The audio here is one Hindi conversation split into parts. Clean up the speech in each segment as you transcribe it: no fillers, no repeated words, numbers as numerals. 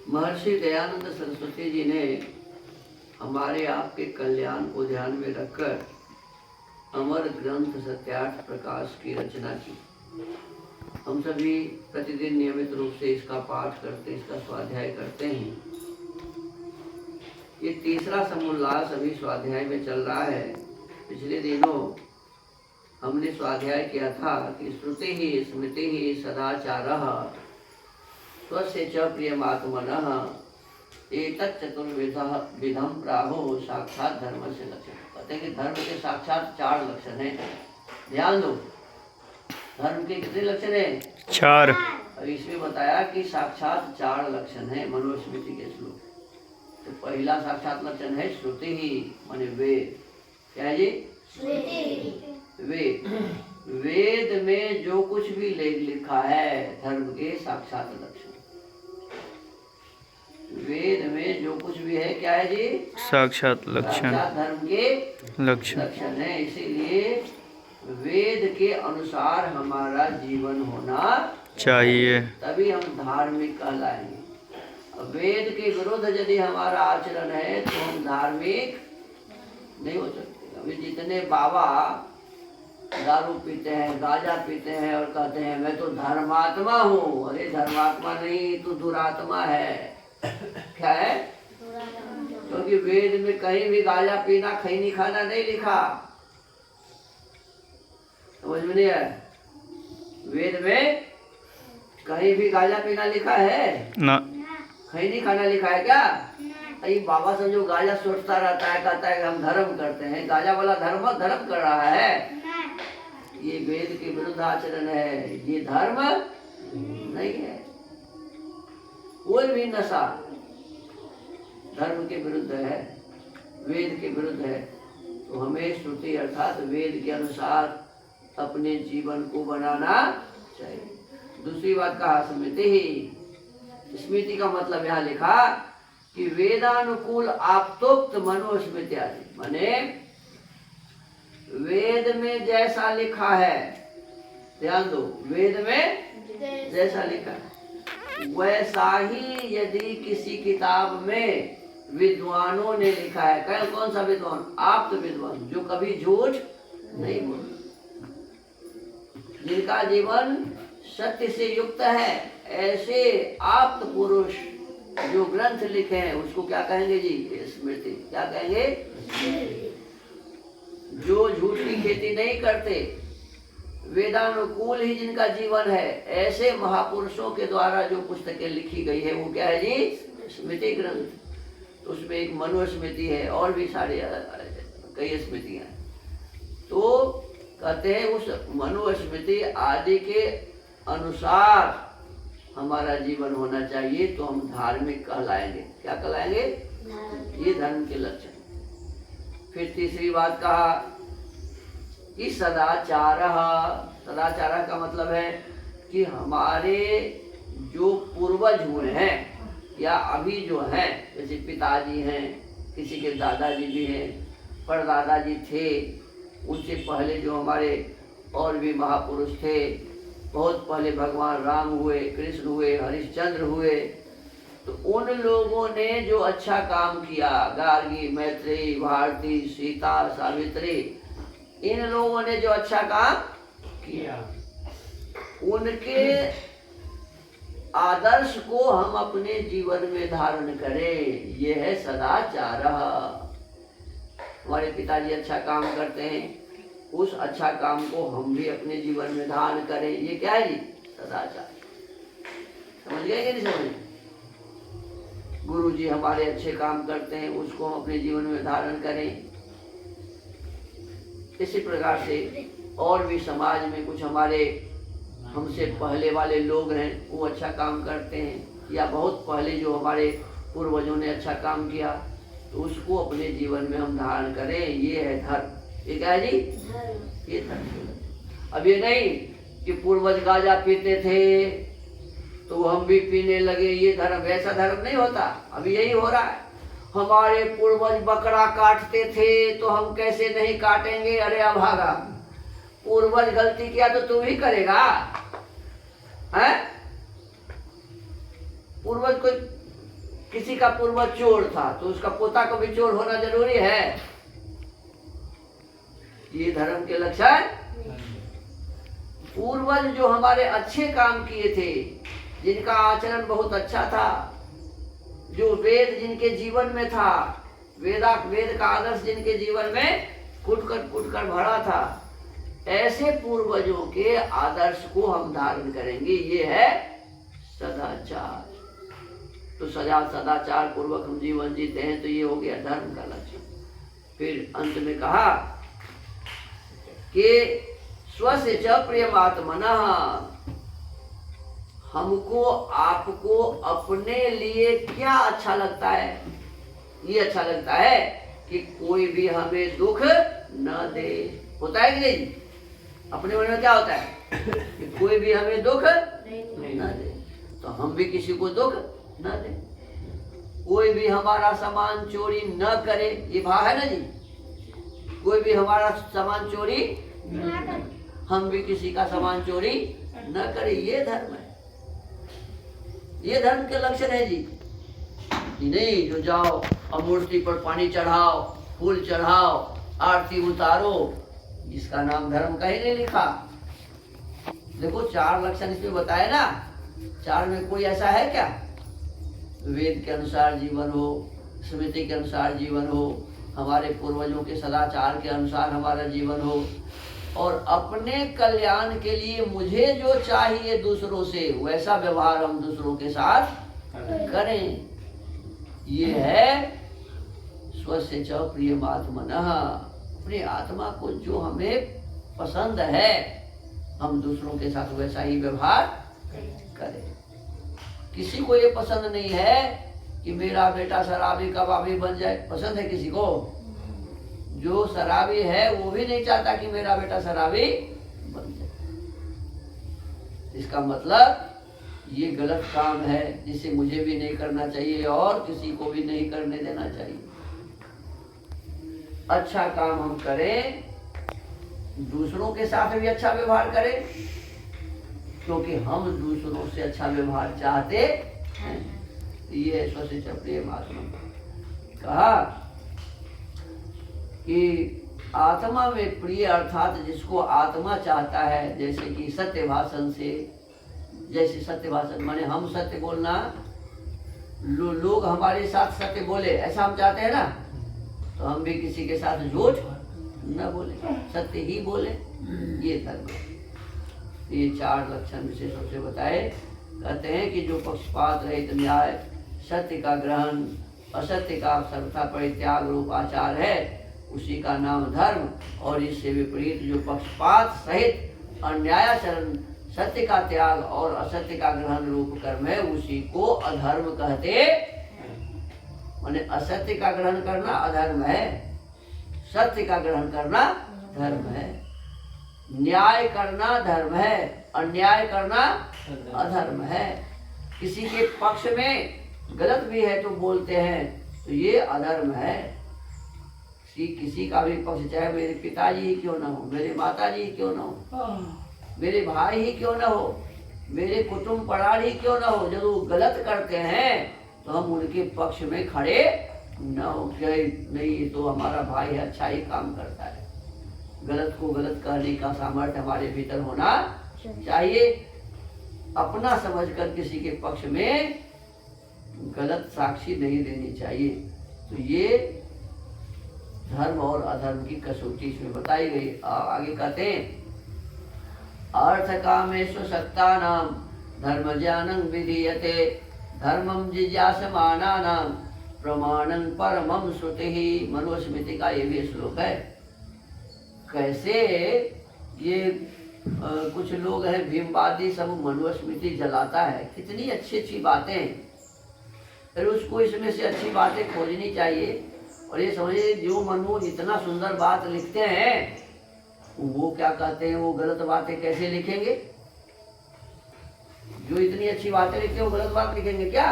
महर्षि दयानंद सरस्वती जी ने हमारे आपके कल्याण को ध्यान में रखकर अमर ग्रंथ सत्यार्थ प्रकाश की रचना की। हम सभी प्रतिदिन नियमित रूप से इसका पाठ करते, इसका स्वाध्याय करते हैं। ये तीसरा समुल्लास अभी स्वाध्याय में चल रहा है। पिछले दिनों हमने स्वाध्याय किया था कि श्रुति ही स्मृति ही सदाचारः स्वस्य च प्रियमात्मनः एतत् चतुर्विधः विधम प्राहो साक्षात धर्म से लक्षण। कहते हैं कि धर्म के साक्षात 4 लक्षण हैं। ध्यान दो, धर्म के कितने लक्षण हैं? 4। अब इसमें बताया कि साक्षात 4 लक्षण हैं मनुस्मृति के श्लोक। तो पहला साक्षात लक्षण है श्रुति ही, माने वेद। क्या है जी? वेद। वेद में जो कुछ भी लिखा है धर्म के साक्षात लक्षण। वेद में जो कुछ भी है क्या है जी? साक्षात लक्षण, साक्षात धर्म के लक्षण है। इसीलिए वेद के अनुसार हमारा जीवन होना चाहिए, तभी हम धार्मिक कहलाएंगे। वेद के विरुद्ध यदि हमारा आचरण है तो हम धार्मिक नहीं हो सकते। अभी जितने बाबा दारू पीते हैं, गांजा पीते हैं और कहते हैं मैं तो धर्मात्मा हूँ। अरे धर्मात्मा नहीं, तू दुरात्मा है। क्या है? क्योंकि वेद में कहीं भी गांजा पीना, खैनी खाना नहीं लिखा। समझ में नहीं है? वेद में कहीं भी गांजा पीना लिखा है ना, खैनी खाना लिखा है क्या? अरे बाबा सब जो गांजा सोचता रहता है, कहता है कि हम धर्म करते हैं। गांजा वाला धर्म कर रहा है। ये वेद के विरुद्ध आचरण है, ये धर्म नहीं है। कोई भी नशा धर्म के विरुद्ध है, वेद के विरुद्ध है। तो हमें श्रुति अर्थात वेद के अनुसार अपने जीवन को बनाना चाहिए। दूसरी बात कहा स्मृति ही। स्मृति का मतलब यहाँ लिखा कि वेदानुकूल आप्तोक्त मनुस्मृति आदि, माने वेद में जैसा लिखा है, ध्यान दो, वेद में जैसा लिखा है वैसा ही यदि किसी किताब में विद्वानों ने लिखा है। कौन सा विद्वान? आप्त विद्वान, जो कभी झूठ नहीं बोलते, जिनका जीवन सत्य से युक्त है, ऐसे आप्त पुरुष जो ग्रंथ लिखे हैं उसको क्या कहेंगे जी? स्मृति। क्या कहेंगे? जो झूठ की खेती नहीं करते, वेदानुकूल ही जिनका जीवन है, ऐसे महापुरुषों के द्वारा जो पुस्तकें लिखी गई है वो क्या है जी? स्मृति ग्रंथ। तो उसमें एक मनुस्मृति है और भी सारे कई स्मृतियां हैं। तो कहते हैं उस मनुस्मृति आदि के अनुसार हमारा जीवन होना चाहिए, तो हम धार्मिक कहलाएंगे। क्या कहलाएंगे? ये धर्म के लक्षण। फिर तीसरी बात कहा कि सदाचारः। सदाचारः का मतलब है कि हमारे जो पूर्वज हुए हैं या अभी जो हैं, जैसे पिताजी हैं, किसी के दादाजी भी हैं, परदादाजी थे, उनसे पहले जो हमारे और भी महापुरुष थे, बहुत पहले भगवान राम हुए, कृष्ण हुए, हरिश्चंद्र हुए, तो उन लोगों ने जो अच्छा काम किया, गार्गी, मैत्रेयी, भारती, सीता, सावित्री, इन लोगों ने जो अच्छा काम किया, उनके आदर्श को हम अपने जीवन में धारण करें। ये है सदाचार। हमारे पिताजी अच्छा काम करते हैं, उस अच्छा काम को हम भी अपने जीवन में धारण करें। ये क्या है जी? सदाचार। समझ गए कि नहीं समझ? गुरु जी हमारे अच्छे काम करते हैं, उसको हम अपने जीवन में धारण करें। इसी प्रकार से और भी समाज में कुछ हमारे हमसे पहले वाले लोग हैं, वो अच्छा काम करते हैं, या बहुत पहले जो हमारे पूर्वजों ने अच्छा काम किया, तो उसको अपने जीवन में हम धारण करें। ये है धर्म। ये क्या है जी? ये धर्म। अब ये नहीं कि पूर्वज गांजा पीते थे तो हम भी पीने लगे, ये धर्म। ऐसा धर्म नहीं होता। अभी यही हो रहा है। हमारे पूर्वज बकरा काटते थे तो हम कैसे नहीं काटेंगे? अरे अभागा, पूर्वज गलती किया तो तू भी करेगा? हैं? पूर्वज कोई किसी का पूर्वज चोर था तो उसका पोता को भी चोर होना जरूरी है? ये धर्म के लक्षण। पूर्वज जो हमारे अच्छे काम किए थे, जिनका आचरण बहुत अच्छा था, जो वेद जिनके जीवन में था, वेद का आदर्श जिनके जीवन में कुट कर भरा था, ऐसे पूर्वजों के आदर्श को हम धारण करेंगे। ये है सदाचार। तो सदाचार पूर्वक हम जीवन जीते हैं तो ये हो गया धर्म का लक्षण। फिर अंत में कहा कि स्वस्य च प्रियमात्मनः, हमको आपको अपने लिए क्या अच्छा लगता है? ये अच्छा लगता है कि कोई भी हमें दुख न दे। होता है कि नहीं? अपने मन में क्या होता है कि कोई भी हमें दुख न दे, तो हम भी किसी को दुख न दे। कोई भी हमारा सामान चोरी न करे, ये भाव है ना जी। कोई भी हमारा सामान चोरी, हम भी किसी का सामान चोरी न करे, ये धर्म है। ये धर्म के लक्षण है जी। नहीं जो जाओ और मूर्ति पर पानी चढ़ाओ, फूल चढ़ाओ, आरती उतारो, इसका नाम धर्म कहीं नहीं लिखा। देखो 4 लक्षण इसमें बताए ना, 4 में कोई ऐसा है क्या? वेद के अनुसार जीवन हो, स्मृति के अनुसार जीवन हो, हमारे पूर्वजों के सदाचार के अनुसार हमारा जीवन हो, और अपने कल्याण के लिए मुझे जो चाहिए दूसरों से वैसा व्यवहार हम दूसरों के साथ करें। ये है स्वस्य च प्रियमात्मनः, अपनी आत्मा को जो हमें पसंद है हम दूसरों के साथ वैसा ही व्यवहार करें। किसी को ये पसंद नहीं है कि मेरा बेटा शराबी कबाबी बन जाए। पसंद है किसी को? जो शराबी है वो भी नहीं चाहता कि मेरा बेटा शराबी बन जाए। इसका मतलब ये गलत काम है जिसे मुझे भी नहीं करना चाहिए और किसी को भी नहीं करने देना चाहिए। अच्छा काम हम करें, दूसरों के साथ भी अच्छा व्यवहार करें, क्योंकि हम दूसरों से अच्छा व्यवहार चाहते हैं। ये स्वस्य च प्रियमात्मनः कहा कि आत्मा में प्रिय अर्थात जिसको आत्मा चाहता है, जैसे कि सत्य भाषण से, जैसे सत्य भाषण माने हम सत्य बोलना, लोग हमारे साथ सत्य बोले ऐसा हम चाहते हैं ना, तो हम भी किसी के साथ झूठ न बोले, सत्य ही बोले। ये धर्म। ये 4 लक्षण विशेष रूप से बताए। कहते हैं कि जो पक्षपात रहित न्याय, सत्य का ग्रहण, असत्य का सर्वथा परित्याग रूप आचार है, उसी का नाम धर्म। और इससे विपरीत जो पक्षपात सहित अन्यायाचरण, सत्य का त्याग और असत्य का ग्रहण रूप कर्म है, उसी को अधर्म कहते। माने असत्य का ग्रहण करना अधर्म है, सत्य का ग्रहण करना धर्म है। न्याय करना धर्म है, अन्याय करना अधर्म है। किसी के पक्ष में गलत भी है तो बोलते हैं तो ये अधर्म है। किसी का भी पक्ष, चाहे मेरे पिताजी ही क्यों ना हो, मेरे माताजी ही क्यों ना हो, मेरे भाई ही क्यों ना हो, मेरे कुटुंब परार ही क्यों ना हो, जब वो गलत करते हैं तो हम उनके पक्ष में खड़े न हो गए। नहीं ये तो हमारा भाई है, अच्छा ही काम करता है। गलत को गलत कहने का सामर्थ्य हमारे भीतर होना चाहिए। अपना समझकर किसी के पक्ष में गलत साक्षी नहीं देनी चाहिए। तो ये धर्म और अधर्म की कसौटी इसमें बताई गई। आगे कहते हैं अर्थ कामेषु सक्तानां धर्म ज्ञानं विधीयते धर्मं जिज्ञासमानानां प्रमाणं परमं श्रुतिः। मनुस्मृति का ये भी श्लोक है। कैसे ये कुछ लोग हैं भीमवादी, सब मनुस्मृति जलाता है। कितनी अच्छी अच्छी बातें, फिर उसको इसमें से अच्छी बातें खोजनी चाहिए। और ये समझिए जो मनु इतना सुंदर बात लिखते हैं, वो क्या कहते हैं, वो गलत बातें कैसे लिखेंगे? जो इतनी अच्छी बातें लिखते हैं वो गलत बात लिखेंगे क्या?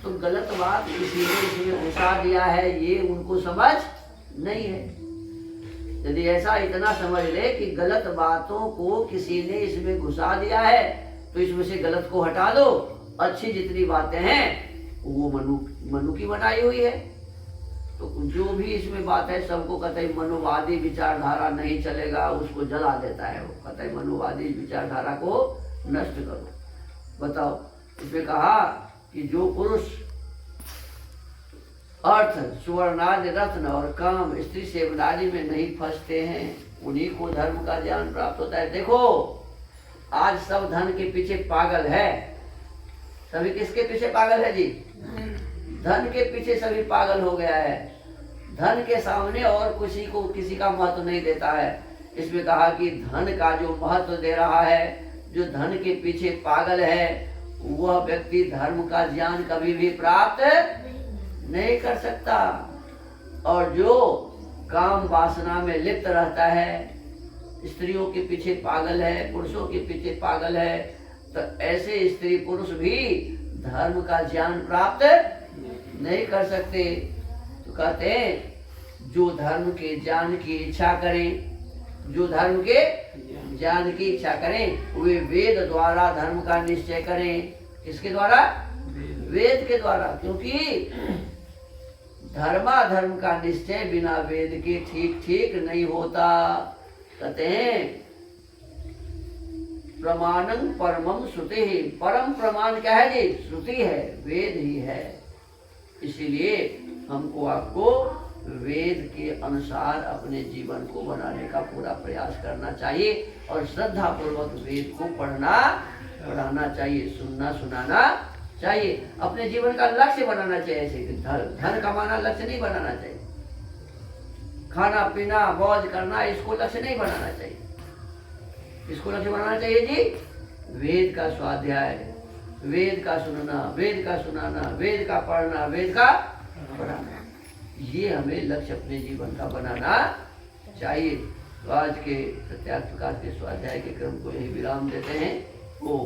तो गलत बात किसी ने इसमें घुसा दिया है, ये उनको समझ नहीं है। यदि ऐसा इतना समझ ले कि गलत बातों को किसी ने इसमें घुसा दिया है तो इसमें से गलत को हटा दो, अच्छी जितनी बातें हैं वो मनु की बनाई हुई है। तो जो भी इसमें बात है सबको कतई मनुवादी विचारधारा नहीं चलेगा, उसको जला देता है वो, कतई मनुवादी विचारधारा को नष्ट करो। बताओ, इसमें कहा कि जो पुरुष अर्थ, सुवर्णादि रत्न और काम, स्त्री सेवनादि में नहीं फंसते हैं, उन्हीं को धर्म का ज्ञान प्राप्त होता है। देखो आज सब धन के पीछे पागल है। सभी किसके पीछे पागल है जी? धन के पीछे सभी पागल हो गया है। धन के सामने और किसी का महत्व नहीं देता है। इसमें कहा कि धन का जो महत्व दे रहा है, जो धन के पीछे पागल है, वह व्यक्ति धर्म का ज्ञान कभी भी प्राप्त नहीं कर सकता। और जो काम वासना में लिप्त रहता है, स्त्रियों के पीछे पागल है, पुरुषों के पीछे पागल है, तो ऐसे स्त्री पुरुष भी धर्म का ज्ञान प्राप्त नहीं कर सकते। तो कहते हैं जो धर्म के ज्ञान की इच्छा करें, जो धर्म के ज्ञान की इच्छा करें, वे वेद द्वारा धर्म का निश्चय करें। किसके द्वारा? वेद के द्वारा। क्योंकि धर्माधर्म का निश्चय बिना वेद के ठीक ठीक नहीं होता। कहते हैं प्रमाणं परमं श्रुति। परम प्रमाण क्या है जी? श्रुति है, वेद ही है। इसीलिए हमको आपको वेद के अनुसार अपने जीवन को बनाने का पूरा प्रयास करना चाहिए और श्रद्धा पूर्वक वेद को पढ़ाना चाहिए, सुनना सुनाना चाहिए। अपने जीवन का लक्ष्य बनाना चाहिए। ऐसे धन कमाना लक्ष्य नहीं बनाना चाहिए, खाना पीना मौज करना इसको लक्ष्य नहीं बनाना चाहिए। इसको लक्ष्य बनाना चाहिए जी वेद का स्वाध्याय, वेद का सुनना, वेद का सुनाना, वेद का पढ़ना, वेद का पढ़ाना। ये हमें लक्ष्य अपने जीवन का बनाना चाहिए। तो आज के सत्यार्थ प्रकाश के स्वाध्याय के क्रम को यही विराम देते हैं। ओ